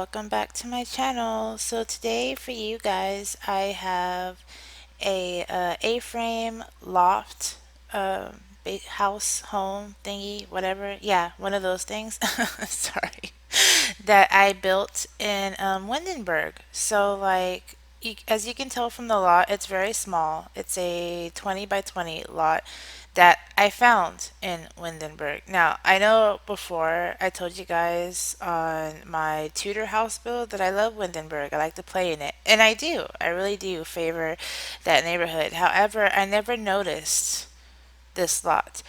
welcome back to my channel. So today for you guys I have A-frame loft big house home thingy whatever, yeah, one of those things. Sorry, that I built in Windenburg. So like as you can tell from the lot, it's very small. It's a 20 by 20 lot that I found in Windenburg. Now, I know before I told you guys on my Tudor house build that I love Windenburg. I like to play in it. And I do. I really do favor that neighborhood. However, I never noticed this lot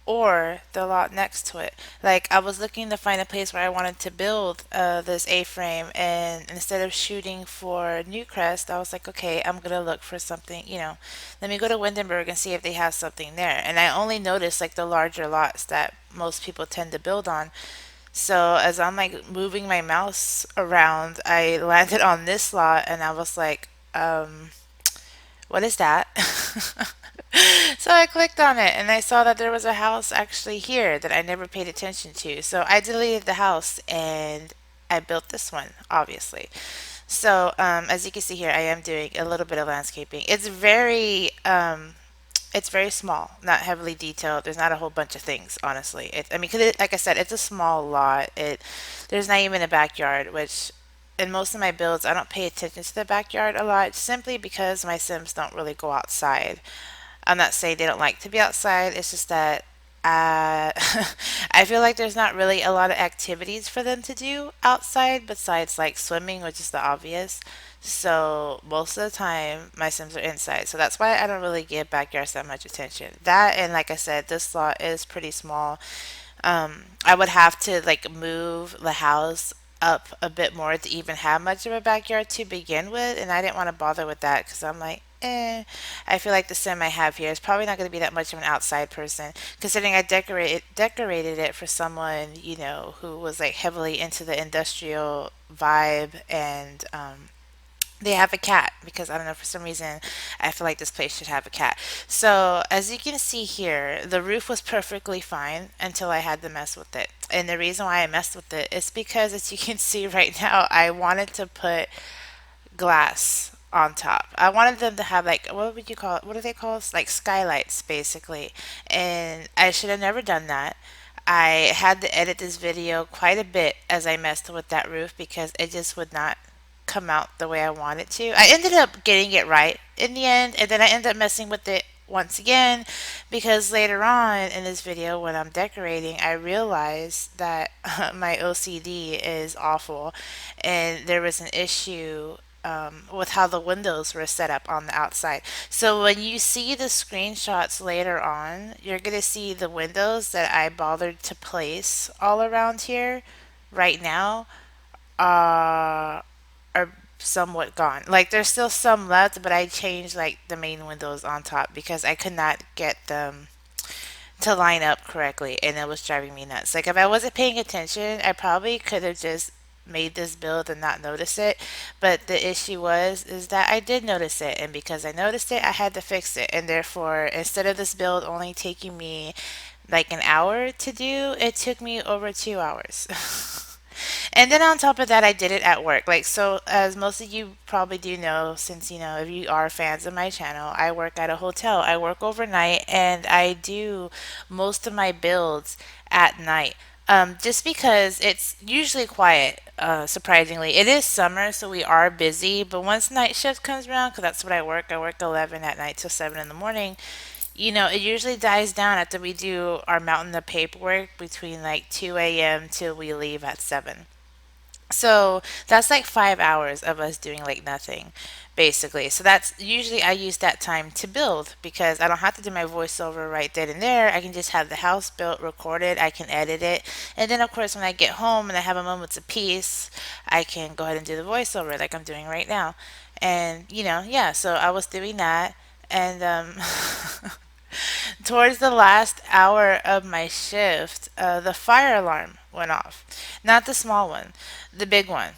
or the lot next to it. Like I was looking to find a place where I wanted to build this A-frame, and instead of shooting for Newcrest, I was like, okay, I'm gonna look for something. Let me go to Windenburg and see if they have something there. And I only noticed like the larger lots that most people tend to build on. So as I'm like moving my mouse around, I landed on this lot, and I was like, what is that? So I clicked on it and I saw that there was a house actually here that I never paid attention to. So I deleted the house and I built this one, obviously. So as you can see here, I am doing a little bit of landscaping. It's very small, not heavily detailed. There's not a whole bunch of things, honestly. I mean, 'cause like I said, it's a small lot. There's not even a backyard, which in most of my builds, I don't pay attention to the backyard a lot, simply because my Sims don't really go outside. I'm not saying they don't like to be outside. It's just that uh, I feel like there's not really a lot of activities for them to do outside besides like swimming, which is the obvious. So most of the time, my Sims are inside. So that's why I don't really give backyards that much attention. That, and like I said, this lot is pretty small. I would have to like move the house up a bit more to even have much of a backyard to begin with, and I didn't want to bother with that because I'm like, I feel like the sim I have here is probably not going to be that much of an outside person, considering I decorated it for someone who was like heavily into the industrial vibe, and they have a cat because I don't know, for some reason I feel like this place should have a cat. So as you can see here, the roof was perfectly fine until I had to mess with it. And the reason why I messed with it is because, as you can see right now, I wanted to put glass on top. I wanted them to have like, what would you call it? What do they call it? Like skylights basically. And I should have never done that. I had to edit this video quite a bit as I messed with that roof because it just would not come out the way I wanted to. I ended up getting it right in the end, and then I ended up messing with it once again because later on in this video when I'm decorating, I realized that my OCD is awful, and there was an issue with how the windows were set up on the outside. So when you see the screenshots later on, you're going to see the windows that I bothered to place all around here right now are somewhat gone. Like there's still some left, but I changed like the main windows on top because I could not get them to line up correctly, and it was driving me nuts. Like if I wasn't paying attention, I probably could have just made this build and not notice it. But the issue was is that I did notice it, and because I noticed it, I had to fix it. And therefore, instead of this build only taking me like an hour to do, it took me over 2 hours. And then on top of that, I did it at work. Like, so as most of you probably do know, since if you are fans of my channel, I work at a hotel. I work overnight, and I do most of my builds at night. Just because it's usually quiet, surprisingly. It is summer, so we are busy, but once night shift comes around, because that's what I work 11 at night till 7 in the morning. It usually dies down after we do our mountain of paperwork between like 2 a.m. till we leave at 7. So that's like 5 hours of us doing like nothing, basically. So that's usually I use that time to build because I don't have to do my voiceover right then and there. I can just have the house built, recorded, I can edit it. And then, of course, when I get home and I have a moment of peace, I can go ahead and do the voiceover like I'm doing right now. And, yeah, so I was doing that. And, towards the last hour of my shift, the fire alarm went off. Not the small one. the big one,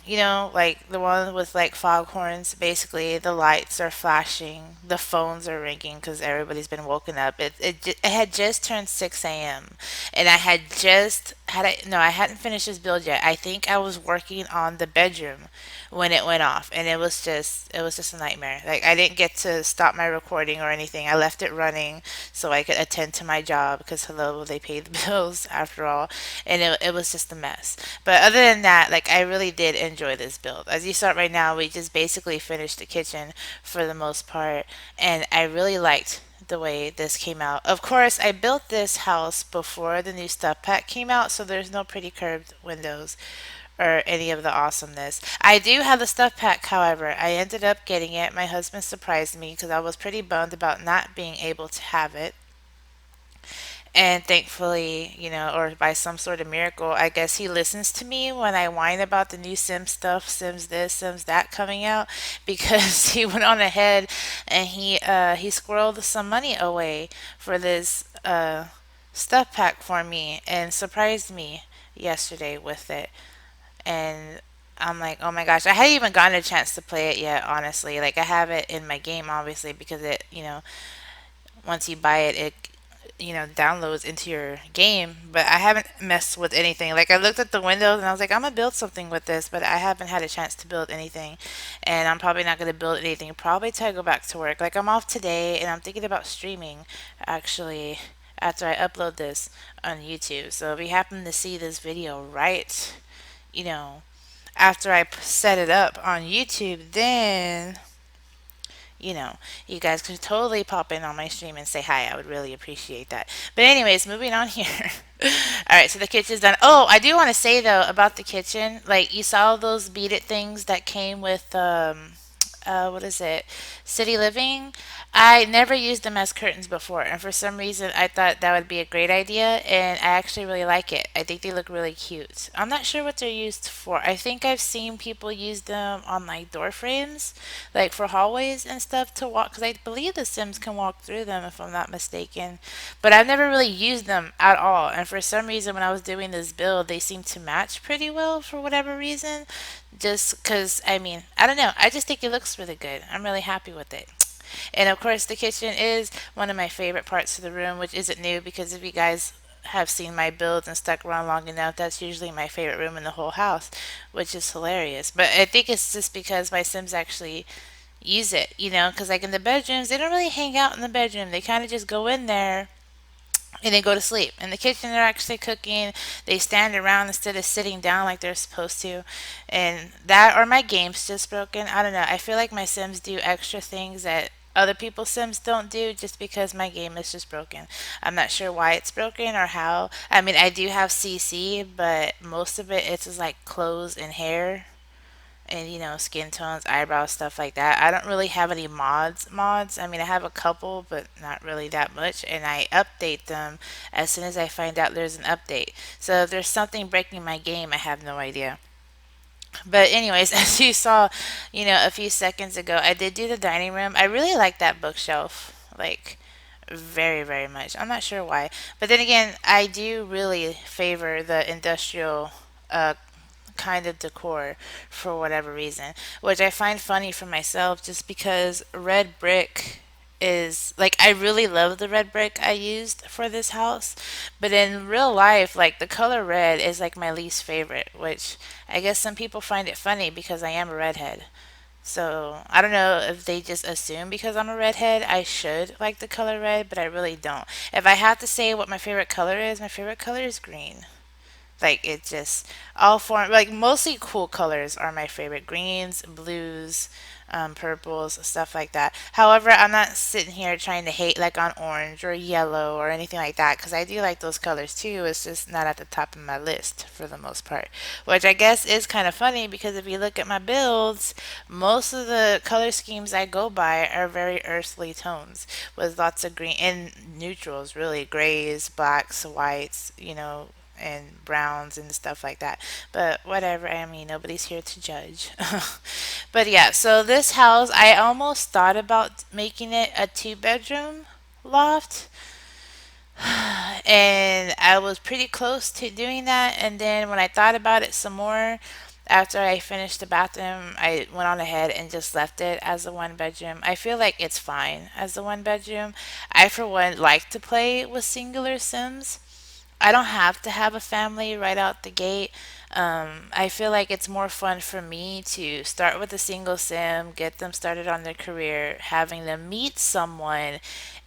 like the one with like foghorns. Basically, the lights are flashing, the phones are ringing because everybody's been woken up. It had just turned 6 a.m. and I had just had I no, I hadn't finished this build yet. I think I was working on the bedroom when it went off, and it was just a nightmare. Like I didn't get to stop my recording or anything. I left it running so I could attend to my job because hello, they pay the bills after all, and it was just a mess. But other than that, like I really did enjoy this build. As you saw right now, we just basically finished the kitchen for the most part, and I really liked the way this came out. Of course, I built this house before the new stuff pack came out, so there's no pretty curved windows or any of the awesomeness. I do have the stuff pack, however. I ended up getting it. My husband surprised me because I was pretty bummed about not being able to have it. And thankfully, or by some sort of miracle, I guess he listens to me when I whine about the new Sims stuff, Sims this, Sims that coming out, because he went on ahead and he squirreled some money away for this stuff pack for me and surprised me yesterday with it. And I'm like, oh my gosh, I hadn't even gotten a chance to play it yet, honestly. Like I have it in my game obviously because once you buy it, it downloads into your game, but I haven't messed with anything. Like I looked at the windows and I was like, I'm gonna build something with this, but I haven't had a chance to build anything, and I'm probably not gonna build anything probably till I go back to work. Like I'm off today, and I'm thinking about streaming actually after I upload this on YouTube. So if you happen to see this video right, you know, after I set it up on YouTube, then you know, you guys could totally pop in on my stream and say hi. I would really appreciate that. But anyways, moving on here. All right, so the kitchen's done. Oh, I do want to say though about the kitchen, like you saw those beat it things that came with what is it? City Living. I never used them as curtains before, and for some reason I thought that would be a great idea, and I actually really like it. I think they look really cute. I'm not sure what they're used for. I think I've seen people use them on like door frames, like for hallways and stuff to walk, because I believe the Sims can walk through them if I'm not mistaken. But I've never really used them at all, and for some reason when I was doing this build, they seemed to match pretty well for whatever reason. Just because, I mean, I don't know. I just think it looks really good. I'm really happy with it. And of course, the kitchen is one of my favorite parts of the room, which isn't new because if you guys have seen my builds and stuck around long enough, that's usually my favorite room in the whole house, which is hilarious. But I think it's just because my Sims actually use it, because like in the bedrooms, they don't really hang out in the bedroom. They kind of just go in there and they go to sleep. In the kitchen, they're actually cooking. They stand around instead of sitting down like they're supposed to. And that, or my game's just broken. I don't know. I feel like my Sims do extra things that other people's Sims don't do just because my game is just broken. I'm not sure why it's broken or how. I mean, I do have CC, but most of it's just like clothes and hair and skin tones, eyebrows, stuff like that. I don't really have any mods. I mean, I have a couple, but not really that much, and I update them as soon as I find out there's an update. So if there's something breaking my game, I have no idea. But anyways, as you saw, a few seconds ago, I did do the dining room. I really like that bookshelf. Like very, very much. I'm not sure why. But then again, I do really favor the industrial kind of decor for whatever reason, which I find funny for myself just because red brick is like I really love the red brick I used for this house, but in real life, like the color red is like my least favorite, which I guess some people find it funny because I am a redhead. So I don't know if they just assume because I'm a redhead I should like the color red, but I really don't. If I have to say what my favorite color is green. Like it just all form like mostly cool colors are my favorite. Greens, blues, purples, stuff like that. However, I'm not sitting here trying to hate like on orange or yellow or anything like that because I do like those colors too. It's just not at the top of my list for the most part. Which I guess is kind of funny because if you look at my builds, most of the color schemes I go by are very earthly tones with lots of green and neutrals, really grays, blacks, whites, and browns and stuff like that. But whatever, I mean, nobody's here to judge. But yeah, so this house, I almost thought about making it a two-bedroom loft, and I was pretty close to doing that. And then when I thought about it some more, After I finished the bathroom, I went on ahead and just left it as a one bedroom. I feel like it's fine as a one bedroom. I, for one, like to play with singular Sims. I don't have to have a family right out the gate. I feel like it's more fun for me to start with a single sim, get them started on their career, having them meet someone,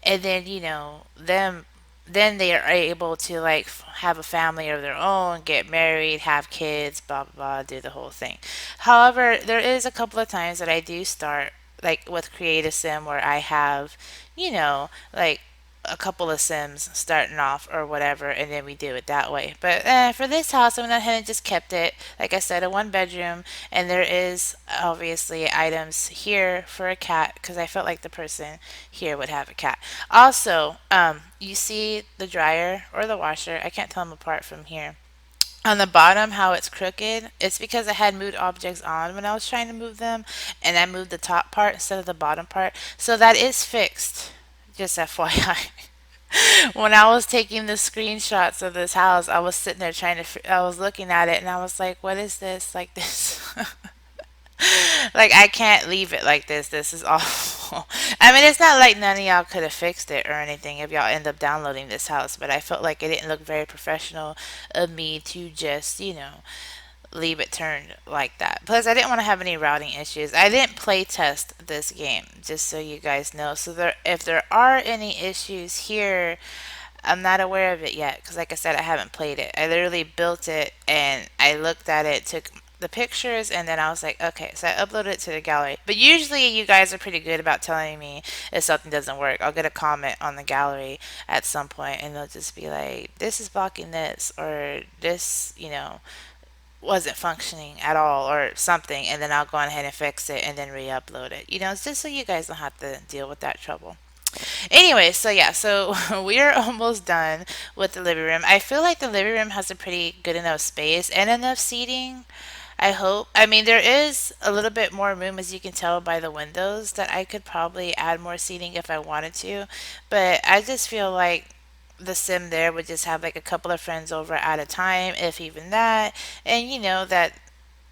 and then then they are able to like have a family of their own, get married, have kids, blah blah blah, do the whole thing. However, there is a couple of times that I do start like with create a sim where I have, like a couple of sims starting off or whatever, and then we do it that way. But for this house, I went ahead and just kept it, like I said, a one bedroom, and there is obviously items here for a cat because I felt like the person here would have a cat. Also, you see the dryer or the washer, I can't tell them apart from here. On the bottom, how it's crooked, it's because I had moved objects on when I was trying to move them, and I moved the top part instead of the bottom part. So that is fixed. Just FYI. When I was taking the screenshots of this house, I was sitting there I was looking at it and I was like, what is this? Like this. Like, I can't leave it like this. This is awful. I mean, it's not like none of y'all could have fixed it or anything if y'all end up downloading this house, but I felt like it didn't look very professional of me to just, leave it turned like that. Plus, I didn't want to have any routing issues. I didn't play test this game, just so you guys know. So if there are any issues here, I'm not aware of it yet because, like I said, I haven't played it. I literally built it and I looked at it, took the pictures, and then I was like, okay, so I uploaded it to the gallery. But usually, you guys are pretty good about telling me if something doesn't work. I'll get a comment on the gallery at some point, and they'll just be like, this is blocking this, or this, wasn't functioning at all or something, and then I'll go on ahead and fix it and then re-upload it. It's just so you guys don't have to deal with that trouble. Anyway, so yeah, so we are almost done with the living room. I feel like the living room has a pretty good enough space and enough seating. I hope. I mean, there is a little bit more room, as you can tell by the windows, that I could probably add more seating if I wanted to. But I just feel like the sim there would just have like a couple of friends over at a time, if even that. And that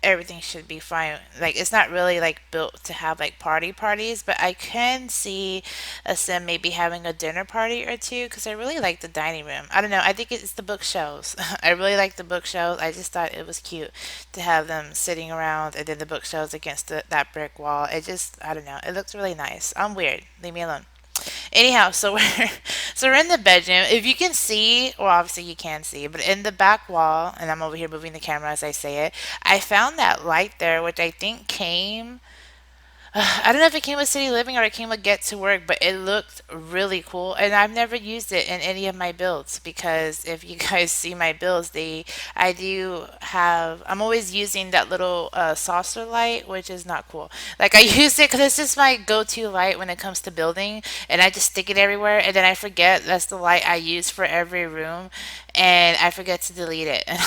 everything should be fine. Like, it's not really like built to have like parties, but I can see a sim maybe having a dinner party or two because I really like the dining room. I don't know. I think it's the bookshelves. I really like the bookshelves. I just thought it was cute to have them sitting around and then the bookshelves against that brick wall. It just, I don't know. It looks really nice. I'm weird. Leave me alone. Anyhow, so we're in the bedroom. If you can see, well, obviously you can see, but in the back wall, and I'm over here moving the camera as I say it, I found that light there, which I think came I don't know if it came with City Living or it came with Get to Work, but it looked really cool. And I've never used it in any of my builds because if you guys see my builds, I do have, I'm always using that little saucer light, which is not cool. Like I use it because it's just my go-to light when it comes to building, and I just stick it everywhere, and then I forget that's the light I use for every room, and I forget to delete it. And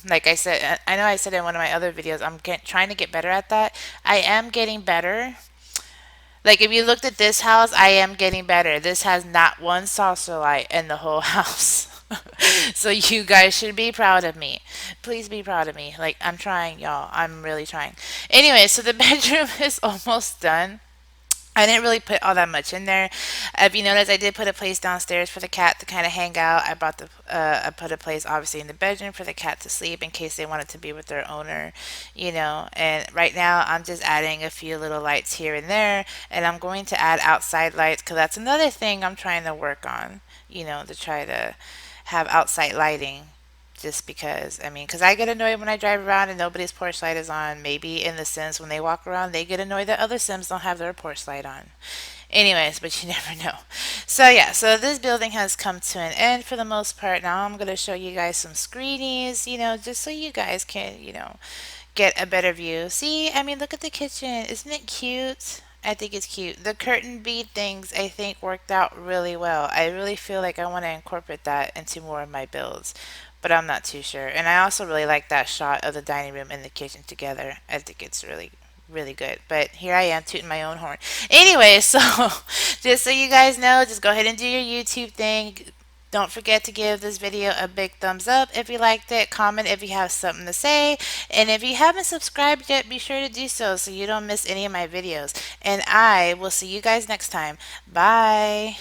like I said, I know I said in one of my other videos, trying to get better at that. I am getting better. Like if you looked at this house, I am getting better. This has not one saucer light in the whole house. So you guys should be proud of me. Please be proud of me. Like I'm trying, y'all. I'm really trying. Anyway, so the bedroom is almost done. I didn't really put all that much in there. If you notice, I did put a place downstairs for the cat to kind of hang out. I put a place obviously in the bedroom for the cat to sleep in case they wanted to be with their owner, And right now, I'm just adding a few little lights here and there, and I'm going to add outside lights because that's another thing I'm trying to work on, to try to have outside lighting just because because I get annoyed when I drive around and nobody's porch light is on. Maybe in the Sims when they walk around they get annoyed that other Sims don't have their porch light on. Anyways, but you never know. So yeah, so this building has come to an end for the most part. Now I'm gonna show you guys some screenies, just so you guys can, get a better view. See, look at the kitchen. Isn't it cute? I think it's cute. The curtain bead things I think worked out really well. I really feel like I want to incorporate that into more of my builds, but I'm not too sure. And I also really like that shot of the dining room and the kitchen together. I think it's really really good. But here I am tooting my own horn. Anyway, so just so you guys know, just go ahead and do your YouTube thing. Don't forget to give this video a big thumbs up if you liked it, comment if you have something to say, and if you haven't subscribed yet, be sure to do so so you don't miss any of my videos. And I will see you guys next time. Bye!